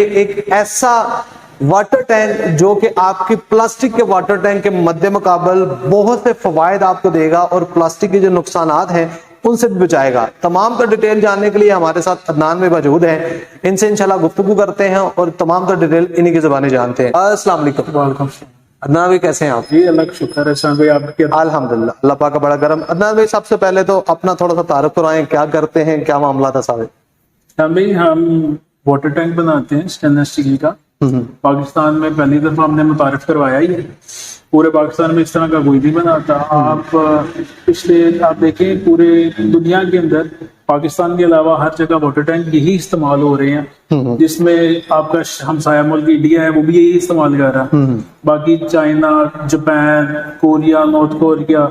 एक ऐसा water tank जो कि आपकी प्लास्टिक के वाटर टैंक के मद्दे मुकाबल बहुत से फवायद आपको देगा और प्लास्टिक के जो नुकसानात हैं उनसे भी बचाएगा। तमाम का डिटेल जानने के लिए हमारे साथ अदनान में मौजूद है, इनसे इंशाल्लाह गुफ्तगू करते हैं और तमाम का डिटेल इन्हीं की ज़बानी जानते हैं। अस्सलाम वालेकुम। वालेकुम। अदनान भाई कैसे हैं आप? जी अल्लाह का शुक्र है शान भाई, आपके? अल्हम्दुलिल्लाह, अल्लाह पाक का बड़ा करम। अदनान भाई सबसे पहले तो अपना थोड़ा सा तारुफ कराएं, क्या करते हैं, क्या मामला था साहब? शान भाई हम वाटर टैंक बनाते हैं स्टेनलेस स्टील का। पाकिस्तान में पहली दफा हमने मुतारिफ करवाया ही है। पूरे पाकिस्तान में इस तरह का कोई नहीं बनाता। आप देखें पूरे दुनिया के अंदर पाकिस्तान के अलावा हर जगह वाटर टैंक यही इस्तेमाल हो रहे हैं, जिसमें आपका हमसाया मुल्क इंडिया है वो भी यही इस्तेमाल कर रहा है। बाकी China, Japan, Korea, North Korea,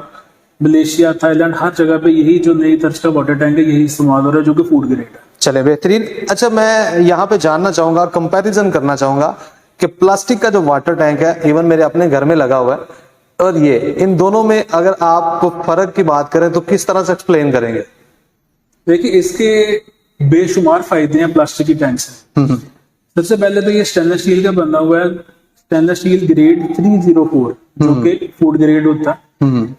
Malaysia, Thailand, हर जगह पे यही जो नई तर्ज का वाटर टैंक है यही इस्तेमाल हो रहा है, जो कि फूड ग्रेड है। चले बेहतरीन। अच्छा, मैं यहाँ पे जानना चाहूंगा, कंपैरिजन करना चाहूंगा कि प्लास्टिक का जो वाटर टैंक है, इवन मेरे अपने घर में लगा हुआ है, और ये इन दोनों में अगर आप फर्क की बात करें तो किस तरह से एक्सप्लेन करेंगे? देखिए, इसके बेशुमार फायदे हैं प्लास्टिक की टैंक से। सबसे पहले तो ये स्टेनलेस स्टील का बना हुआ है, स्टेनलेस स्टील ग्रेड 304 जो कि फूड ग्रेड होता है।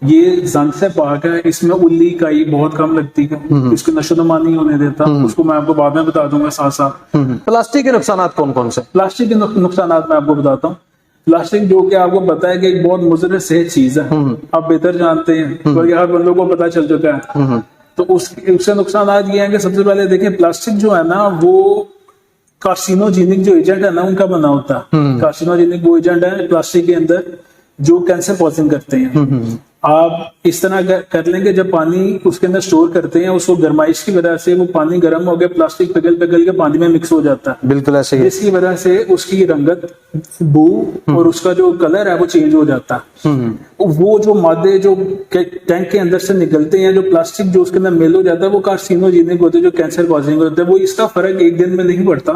ये जंग से पाक है, इसमें उल्ली काई बहुत कम लगती है, इसको नशोनुमा नहीं होने देता। उसको मैं आपको बाद में बता दूंगा साथ साथ। प्लास्टिक के नुकसान कौन कौन से? प्लास्टिक के नुकसान मैं आपको बताता हूँ। प्लास्टिक जो कि आपको पता है कि एक बहुत मुज़र सेहत चीज है, आप बेहतर जानते हैं, क्योंकि हर बंदों को पता चल चुका है। तो उससे नुकसान ये है कि सबसे पहले देखिए, प्लास्टिक जो है ना वो कार्सिनोजेनिक जो एजेंट है ना उनका बना होता है। कार्सिनोजेनिक वो एजेंट है प्लास्टिक के अंदर जो कैंसर कॉजिंग करते हैं। आप इस तरह कर लेंगे, जब पानी उसके अंदर स्टोर करते हैं उसको गर्माइश की वजह से वो पानी गर्म हो गया, प्लास्टिक पिघल पिघल के पानी में मिक्स हो जाता है। बिल्कुल ऐसे ही। इसकी वजह से उसकी रंगत, बू और उसका जो कलर है वो चेंज हो जाता है। वो जो मादे जो टैंक के अंदर से निकलते हैं, जो प्लास्टिक जो उसके अंदर मेल हो जाता है, वो कार्सिनोजेनिक होते हैं, जो कैंसर कॉजिंग होते हैं। वो इसका फर्क एक दिन में नहीं पड़ता,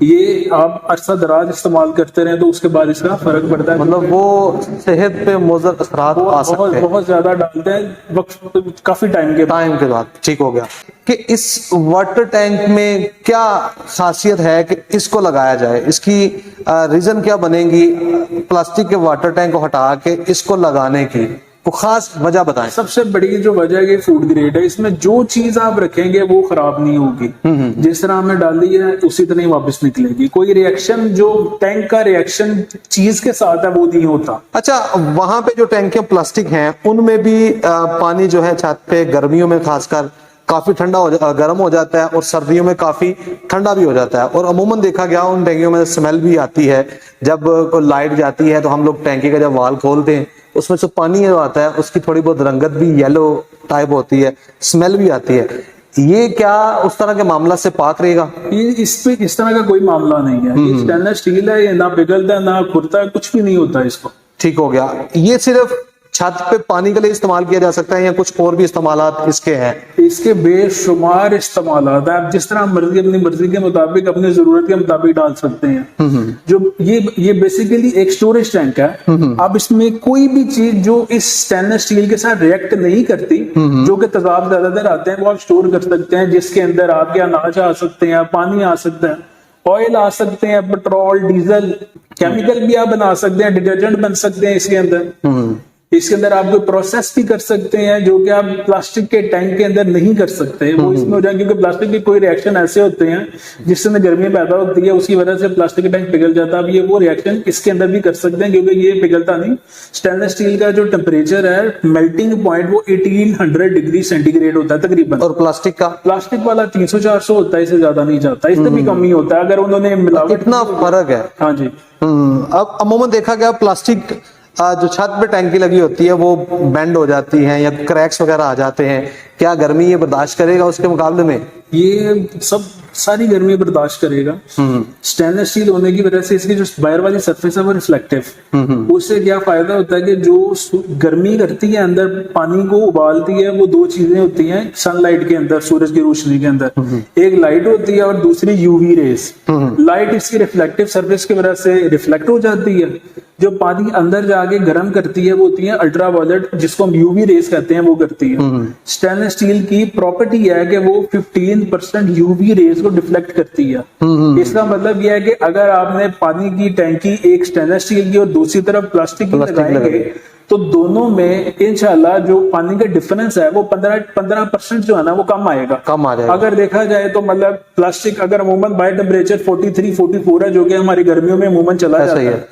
ये आप अरसा दराज इस्तेमाल करते रहे तो उसके बाद इसका फर्क पड़ता है। मतलब वो सेहत पे मुज़र असरात आ सकते हैं, बहुत ज्यादा डालते हैं वक्त, काफी टाइम के बाद ठीक हो गया। कि इस वाटर टैंक में क्या खासियत है कि इसको लगाया जाए, इसकी रीजन क्या बनेगी प्लास्टिक के वाटर टैंक को हटा के इसको लगाने की? वो खास वजह बताएं। सबसे बड़ी जो वजह है कि फूड ग्रेड है, इसमें जो चीज आप रखेंगे वो खराब नहीं होगी। जिस तरह हमने डाली है उसी तरह ही वापस निकलेगी। कोई रिएक्शन जो टैंक का रिएक्शन चीज के साथ है वो नहीं होता। अच्छा, वहां पे जो टैंक प्लास्टिक हैं उनमें भी पानी जो है छत पे गर्मियों में खासकर काफी ठंडा गर्म हो जाता है और सर्दियों में काफी ठंडा भी हो जाता है। और अमूमन देखा गया उन टैंकियों में स्मेल भी आती है। जब कोई लाइट जाती है तो हम लोग टैंकी का जब वाल खोलते हैं उसमें जो पानी जो आता है उसकी थोड़ी बहुत रंगत भी येलो टाइप होती है, स्मेल भी आती है। ये क्या उस तरह के मामला से पाक रहेगा? इस तरह का कोई मामला नहीं है। ये स्टेनलेस स्टील है, ये ना पिघलता है ना खुरता है, कुछ भी नहीं होता इसको। ठीक हो गया। ये सिर्फ छत पे पानी के लिए इस्तेमाल किया जा सकता है या कुछ और भी इस्तेमालात इसके हैं? इसके बेशुमार इस्तेमालात है। आप जिस तरह मर्जी अपनी मर्जी के मुताबिक अपनी जरूरत के मुताबिक डाल सकते हैं। जो ये बेसिकली एक स्टोरेज टैंक है। अब इसमें कोई भी चीज जो इस स्टेनलेस स्टील के साथ रिएक्ट नहीं करती, जो कि तेजाब ज्यादातर आते हैं, वो आप स्टोर कर सकते हैं, जिसके अंदर आपके अनाज आ सकते हैं, पानी आ सकता है, ऑयल आ सकते हैं, पेट्रोल, डीजल, केमिकल भी आप बना सकते हैं, डिटर्जेंट बन सकते हैं इसके अंदर। इसके अंदर आप कोई प्रोसेस भी कर सकते हैं जो कि आप प्लास्टिक के टैंक के अंदर नहीं कर सकते। वो इसमें हो जाए, क्योंकि प्लास्टिक के कोई रिएक्शन ऐसे होते हैं जिससे गर्मी पैदा होती है, उसकी वजह से प्लास्टिक का टैंक पिघल जाता है। अब ये वो रिएक्शन इसके अंदर भी कर सकते हैं, क्योंकि ये पिघलता नहीं। स्टेनलेस स्टील का जो टेम्परेचर है, मेल्टिंग पॉइंट, वो 1800 डिग्री सेंटीग्रेड होता है तकरीबन। और प्लास्टिक वाला 300-400 होता है, इससे ज्यादा नहीं जाता, इससे भी कम ही होता है अगर उन्होंने मिलावट। इतना फर्क है? हाँ जी। अब अमूमन देखा गया प्लास्टिक जो छत पे टैंकी लगी होती है वो बेंड हो जाती है या क्रैक्स वगैरह आ जाते हैं। क्या गर्मी ये बर्दाश्त करेगा उसके मुकाबले में? ये सब सारी गर्मी बर्दाश्त करेगा। स्टेनलेस स्टील होने की वजह से इसकी जो बाहर वाली सरफेस है वो रिफ्लेक्टिव। उससे क्या फायदा होता है कि जो गर्मी करती है अंदर, पानी को उबालती है, वो दो चीजें होती हैं सनलाइट के अंदर, सूरज की रोशनी के अंदर। एक लाइट होती है और दूसरी यूवी रेस। लाइट इसकी रिफ्लेक्टिव सरफेस की वजह से रिफ्लेक्ट हो जाती है, जो पानी अंदर जाके गर्म करती है वो होती है अल्ट्रावायलेट, जिसको हम यूवी रेस कहते हैं, वो करती है। स्टेनलेस स्टील की प्रॉपर्टी है कि वो 15% यूवी रेस को डिफ्लेक्ट करती है। इसका मतलब यह है कि अगर आपने पानी की टैंकी एक स्टेनलेस स्टील की और दूसरी तरफ प्लास्टिक की लगाएंगे तो दोनों में इंशाल्लाह जो पानी का डिफरेंस है वो 15% जो है ना वो कम आएगा। कम आ जाएगा। अगर देखा जाए तो मतलब प्लास्टिक अगर अमूमन बाय टेम्परेचर 43-44 है, जो कि हमारी गर्मियों में अमूमन चला जाता है,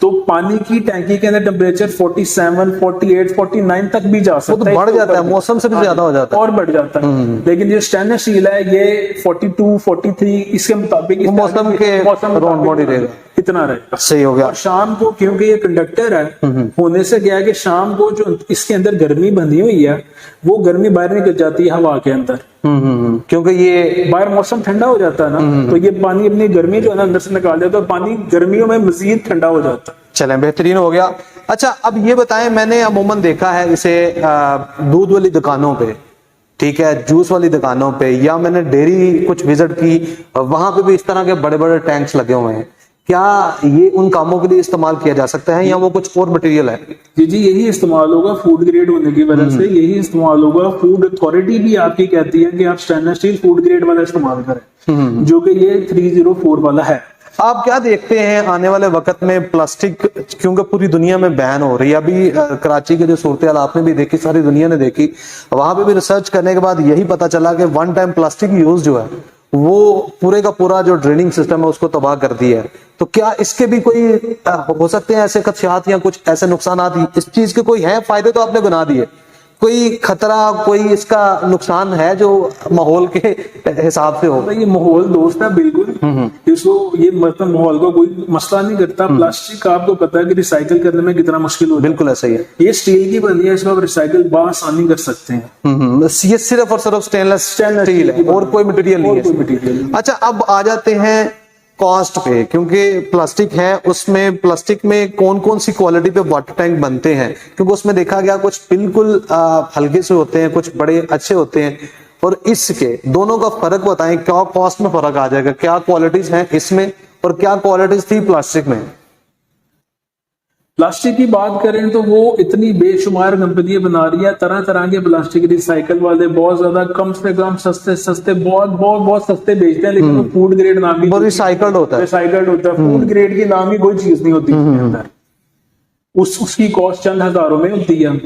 तो पानी की टैंकी के अंदर टेम्परेचर 47, 48, 49 तक भी जा सकता है। बढ़ जाता है, मौसम से भी ज्यादा हो जाता है और बढ़ जाता है। लेकिन ये स्टेनलेस स्टील है ये 42, 43 इसके मुताबिक मौसम के राउंड बॉडी रहेगा, इतना रहेगा। सही हो गया। और शाम को क्योंकि ये कंडक्टर है होने से क्या है कि शाम को जो इसके अंदर गर्मी बंधी हुई है वो गर्मी बाहर निकल जाती है हवा के अंदर। क्योंकि ये बाहर मौसम ठंडा हो जाता है ना, तो ये पानी अपनी गर्मी जो है ना अंदर से निकाल देता है और पानी गर्मियों में मजीद ठंडा हो जाता है। चलें, बेहतरीन हो गया। अच्छा, अब ये बताएं, मैंने अमूमन देखा है इसे दूध वाली दुकानों पे, ठीक है, जूस वाली दुकानों पे, या मैंने डेयरी कुछ विजिट की, वहां पे भी इस तरह के बड़े बड़े टैंक्स लगे हुए हैं। क्या ये उन कामों के लिए इस्तेमाल किया जा सकता है या वो कुछ और मटेरियल है? जी यही इस्तेमाल होगा फूड ग्रेड होने की वजह से, यही इस्तेमाल होगा। फूड अथॉरिटी भी आपकी कहती है कि आप स्टेनलेस स्टील फूड ग्रेड वाला इस्तेमाल करें, जो कि ये 304 वाला है। आप क्या देखते हैं आने वाले वक्त में प्लास्टिक, क्योंकि पूरी दुनिया में बैन हो रही है, अभी कराची की जो सूरत हाल आपने भी देखी, सारी दुनिया ने देखी, वहां पे भी रिसर्च करने के बाद यही पता चला कि वन टाइम प्लास्टिक यूज जो है वो पूरे का पूरा जो ड्रेनिंग सिस्टम है उसको तबाह कर दिया है। तो क्या इसके भी कोई हो सकते हैं ऐसे खदशात या कुछ ऐसे नुकसान? इस चीज के कोई है फायदे तो आपने बना दिए, कोई खतरा, कोई इसका नुकसान है जो माहौल के हिसाब से हो? ये माहौल दोस्त है बिल्कुल, इसको ये मतलब माहौल को कोई मसला नहीं करता। प्लास्टिक का आपको पता है कि रिसाइकिल करने में कितना मुश्किल होता है। बिल्कुल ऐसा ही है। ये स्टील की बनी है, इसको आप रिसाइकिल बासानी कर सकते हैं। ये सिर्फ और सिर्फ स्टेनलेस स्टील है और कोई मटेरियल नहीं है। अच्छा, अब आ जाते हैं कॉस्ट पे, क्योंकि प्लास्टिक है, उसमें प्लास्टिक में कौन कौन सी क्वालिटी पे वाटर टैंक बनते हैं? क्योंकि उसमें देखा गया कुछ बिल्कुल हल्के से होते हैं, कुछ बड़े अच्छे होते हैं, और इसके दोनों का फर्क बताएं, क्या कॉस्ट में फर्क आ जाएगा, क्या क्वालिटीज हैं इसमें और क्या क्वालिटीज थी प्लास्टिक में? प्लास्टिक की बात करें तो वो इतनी बेशुमार कंपनियां बना रही है तरह तरह के प्लास्टिक, रिसाइकल वाले बहुत ज्यादा कम से कम सस्ते बहुत सस्ते बेचते हैं, लेकिन वो फूड ग्रेड नाम की रिसाइकल्ड होता है। फूड ग्रेड की नाम की कोई चीज नहीं होती इसके अंदर। उसकी कॉस्ट चंद हजारों में होती है।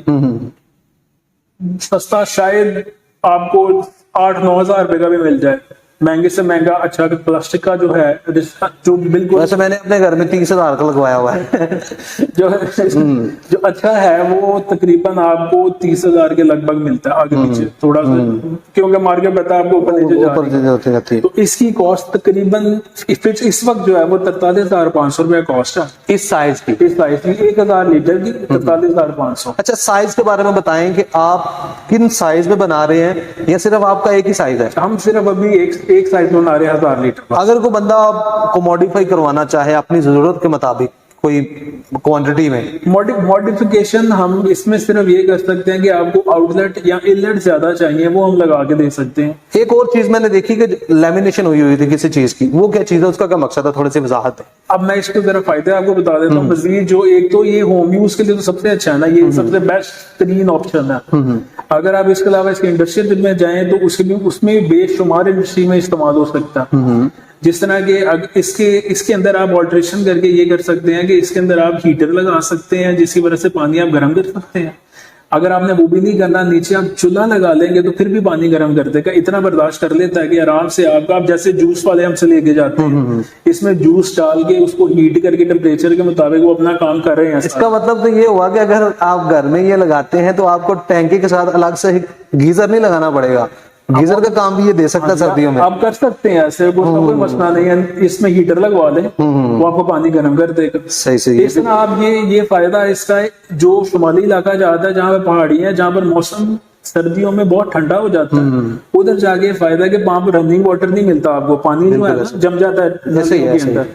सस्ता शायद आपको 8-9 हजार रुपए का भी मिल जाए, महंगे से महंगा अच्छा प्लास्टिक का जो है, जो बिल्कुल, वैसे मैंने अपने घर में 30,000 का लगवाया हुआ है जो अच्छा है वो तकरीबन आपको 30,000 के लगभग मिलता है, आगे पीछे थोड़ा सा, क्योंकि मार्केट पता है आपको ऊपर नीचे जाती है। तो इसकी कॉस्ट तकरीबन इस वक्त जो है वो 43,500 रुपया कॉस्ट है इस साइज की 1000 लीटर की 43,500। अच्छा, साइज के बारे में बताएं कि आप किन साइज में बना रहे हैं या सिर्फ आपका एक ही साइज है? हम सिर्फ अभी एक साइज में बना रहे हैं 1000 लीटर। अगर कोई बंदा को मॉडिफाई करवाना चाहे अपनी जरूरत के मुताबिक कोई क्वांटिटी में, मॉडिफिकेशन हम इसमें सिर्फ ये कर सकते हैं कि आपको आउटलेट या इनलेट ज्यादा चाहिए वो हम लगा के दे सकते हैं। एक और चीज मैंने देखी कि लेमिनेशन हुई थी किसी चीज की, वो क्या चीज है, उसका क्या मकसद है, थोड़ी सी वजाहत है। अब मैं इसके जरा फायदे आपको बता देता हूँ मजीद। जो एक तो ये होम यूज के लिए तो सबसे अच्छा है ना, ये सबसे बेस्ट तरीन ऑप्शन है। अगर आप इसके अलावा इसके इंडस्ट्रियल में जाएं तो उसमें बेशुमार इंडस्ट्री में इस्तेमाल हो सकता है। जिस तरह के इसके अंदर आप ऑल्ट्रेशन करके ये कर सकते हैं कि इसके अंदर आप हीटर लगा सकते हैं, जिसकी वजह से पानी आप गर्म कर सकते हैं। अगर आपने वो भी नहीं करना, नीचे आप चूल्हा लगा लेंगे तो फिर भी पानी गर्म कर देगा, इतना बर्दाश्त कर लेता है कि आराम से आप जैसे जूस वाले हमसे लेके जाते हैं, इसमें जूस डाल के उसको हीट करके टेम्परेचर के मुताबिक वो अपना काम कर रहे हैं। इसका मतलब तो ये हुआ कि अगर आप घर में ये लगाते हैं तो आपको टैंकी के साथ अलग से गीजर नहीं लगाना पड़ेगा, गीजर का काम भी ये दे सकता है सर्दियों में। आप कर सकते हैं ऐसे, कोई मसला नहीं है, इसमें हीटर लगवा लें वो आपको पानी गर्म कर देगा। सही इस तरह आप ये फायदा इसका है। जो शुमाली इलाका जाता है जहाँ पे पहाड़ी है, जहाँ पर मौसम सर्दियों में बहुत ठंडा हो जाता है, उधर जाके फायदा कि वहां पर रनिंग वाटर नहीं मिलता आपको, पानी जो है जम जाता है अंदर।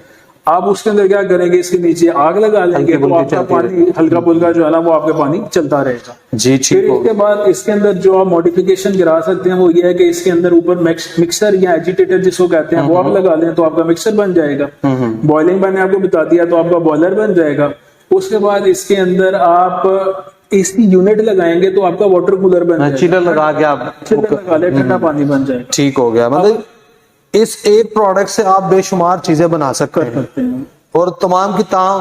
आप उसके अंदर क्या करेंगे, इसके नीचे आग लगा लेंगे तो आपका पानी हल्का फुल्का जो है ना वो आपका पानी चलता रहेगा जी। फिर इसके बाद इसके अंदर जो आप मॉडिफिकेशन गिरा सकते हैं वो ये है कि इसके अंदर ऊपर मिक्सर या एजिटेटर जिसको कहते हैं वो आप लगा लें तो आपका मिक्सर बन जाएगा। बॉइलिंग मैंने आपको बता दिया तो आपका बॉयलर बन जाएगा। उसके बाद इसके अंदर आप एसी यूनिट लगाएंगे तो आपका वाटर कूलर बन जाएगा। चिलर लगा के आप चिलर लगा ले, ठंडा पानी बन जाए। ठीक हो गया। मतलब इस एक प्रोडक्ट से आप बेशुमार चीजें बना सकते हैं और तमाम की तमाम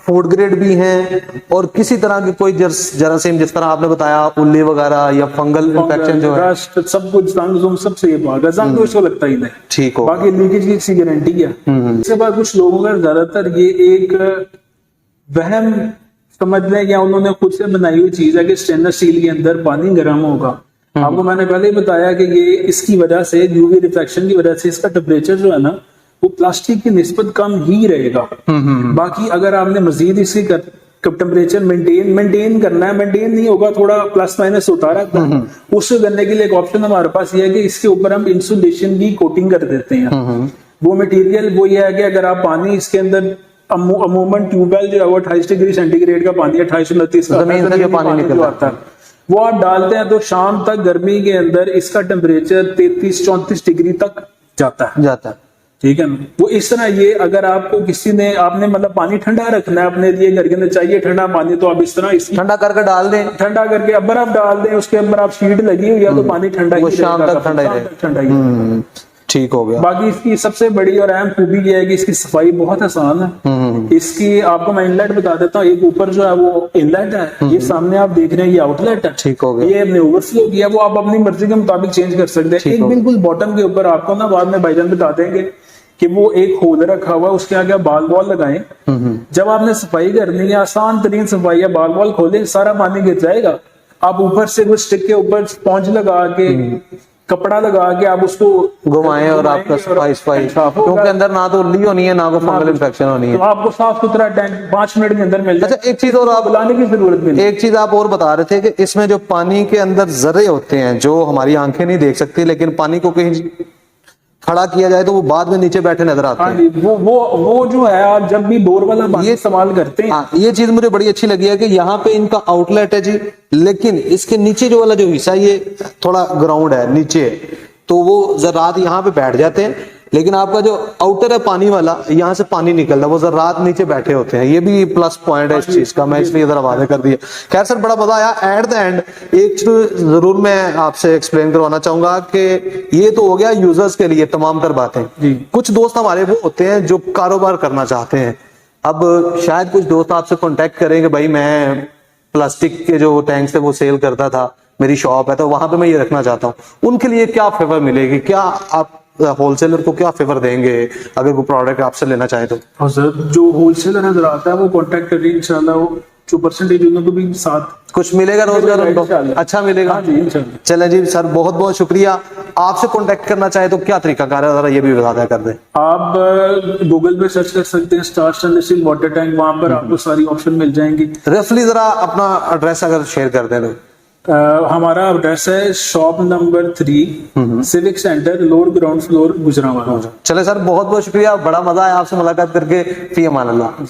फूड ग्रेड भी हैं और किसी तरह की कोई जरासीम जिस तरह आपने बताया उल्ली वगैरह या फंगल इन्फेक्शन जो है रस्ट सब कुछ जंग सब से ये भागा, जंग तो इसको लगता ही नहीं। ठीक हो। बाकी लीकेज की इसकी गारंटी है। इसके बाद कुछ लोगों का ज्यादातर ये एक वहम समझ लें या उन्होंने खुद से बनाई हुई चीज है कि स्टेनलेस स्टील के अंदर पानी गर्म होगा। आपको मैंने पहले ही बताया कि ये इसकी वजह से यूवी रिफ्लेक्शन की वजह से इसका टेम्परेचर जो है ना वो प्लास्टिक की निस्बत कम ही रहेगा। बाकी अगर आपने मजीद इसकी टेम्परेचर मेंटेन करना है, मेंटेन नहीं होगा, थोड़ा प्लस माइनस होता रहता है, उससे करने के लिए एक ऑप्शन हमारे पास ये है कि इसके ऊपर हम इंसुलेशन की कोटिंग कर देते हैं। वो मटेरियल वो ये है कि अगर आप पानी इसके अंदर अमूमन ट्यूबवेल जो है वो 28 डिग्री सेंटीग्रेड का पानी, 28-29 का पानी निकल आता है, वो आप डालते हैं तो शाम तक गर्मी के अंदर इसका टेम्परेचर 33-34 डिग्री तक जाता है। ठीक है ना। वो इस तरह ये अगर आपको किसी ने आपने मतलब पानी ठंडा रखना है अपने लिए, घर के अंदर चाहिए ठंडा पानी, तो आप इस तरह ठंडा करके डाल दें, ठंडा करके अब बर्फ डाल दें, उसके अंदर आप शीट लगी हुई है तो पानी ठंडा ही शाम तक ठंडा ही। ठीक हो गया। बाकी इसकी सबसे बड़ी और अहम खूबी ये है कि इसकी सफाई बहुत आसान है। इसकी आपको मैं इनलेट बता देता हूँ। एक ऊपर जो है वो इनलेट है, ये सामने आप देख रहे हैं ये आउटलेट है। ठीक हो गया। ये अपने ओवरफ्लो किया, वो आप अपनी मर्जी के मुताबिक चेंज कर सकते हैं। एक बिल्कुल बॉटम के ऊपर आपको ना बाद में भाईजान बता देंगे कि वो एक होल रखा हुआ है, उसके आगे आप बाल बॉल लगाएं। जब आपने सफाई करनी है, आसान तरीन सफाई है, बाल बॉल खोले, सारा पानी गिर जाएगा। आप ऊपर से कुछ स्टिक के ऊपर स्पॉन्ज लगा के कपड़ा लगा के आप उसको घुमाएं और आपका सफाई क्योंकि अंदर ना तो उल्ली होनी है ना को फंगल इन्फेक्शन होनी है, तो आपको साफ सुथरा टैंक 5 मिनट के अंदर मिल जाए। अच्छा, एक चीज और आप बुलाने की जरूरत नहीं। एक चीज आप और बता रहे थे कि इसमें जो पानी के अंदर जर्रे होते हैं जो हमारी आंखें नहीं देख सकती, लेकिन पानी को कहीं खड़ा किया जाए तो वो बाद में नीचे बैठे नजर आते हैं। वो जो है आप जब भी बोर वाला पानी इस्तेमाल करते हैं, ये चीज मुझे बड़ी अच्छी लगी है कि यहाँ पे इनका आउटलेट है जी, लेकिन इसके नीचे जो वाला जो हिस्सा ये थोड़ा ग्राउंड है नीचे, तो वो जरात यहाँ पे बैठ जाते हैं, लेकिन आपका जो आउटर है पानी वाला, यहाँ से पानी निकलता है, वो जरात नीचे बैठे होते हैं। ये भी प्लस पॉइंट है इस चीज का, मैं इसलिए जरा वादे कर दिया। खैर सर, बड़ा मजा आया। एट द एंड एक चीज जरूर मैं आपसे एक्सप्लेन करवाना चाहूंगा कि ये तो हो गया यूजर्स के लिए तमाम तर बातें। कुछ दोस्त हमारे वो होते हैं जो कारोबार करना चाहते हैं। अब शायद कुछ दोस्त आपसे कॉन्टेक्ट करें कि भाई मैं प्लास्टिक के जो टैंक्स थे वो सेल करता था, मेरी शॉप है, तो वहां पे मैं ये रखना चाहता हूँ। उनके लिए क्या फेवर मिलेगी? क्या आप होलसेलर को क्या फेवर देंगे अगर वो प्रोडक्ट आपसे लेना चाहे तो? हाँ सर, जो होलसेलर नजर आता है वो कांटेक्ट करिए, इंशाल्लाह वो जो परसेंटेज उनको भी साथ कुछ मिलेगा, रोजगार उनको अच्छा मिलेगा। हाँ जी, इंशाल्लाह। चलें जी सर, बहुत बहुत शुक्रिया। आपसे कांटेक्ट करना चाहे तो क्या तरीका कार है, जरा ये भी बता कर दें। आप गूगल पे सर्च कर सकते हैं star stainless still water tank, वहां पर आपको सारी ऑप्शन मिल जाएंगी। रफली जरा अपना एड्रेस अगर शेयर कर दें तो। हमारा एड्रेस है shop number 3 civic centre, lower ground floor, Gujranwala. चले सर, बहुत बहुत शुक्रिया, बड़ा मजा आया आपसे मुलाकात करके। फी अमान अल्लाह।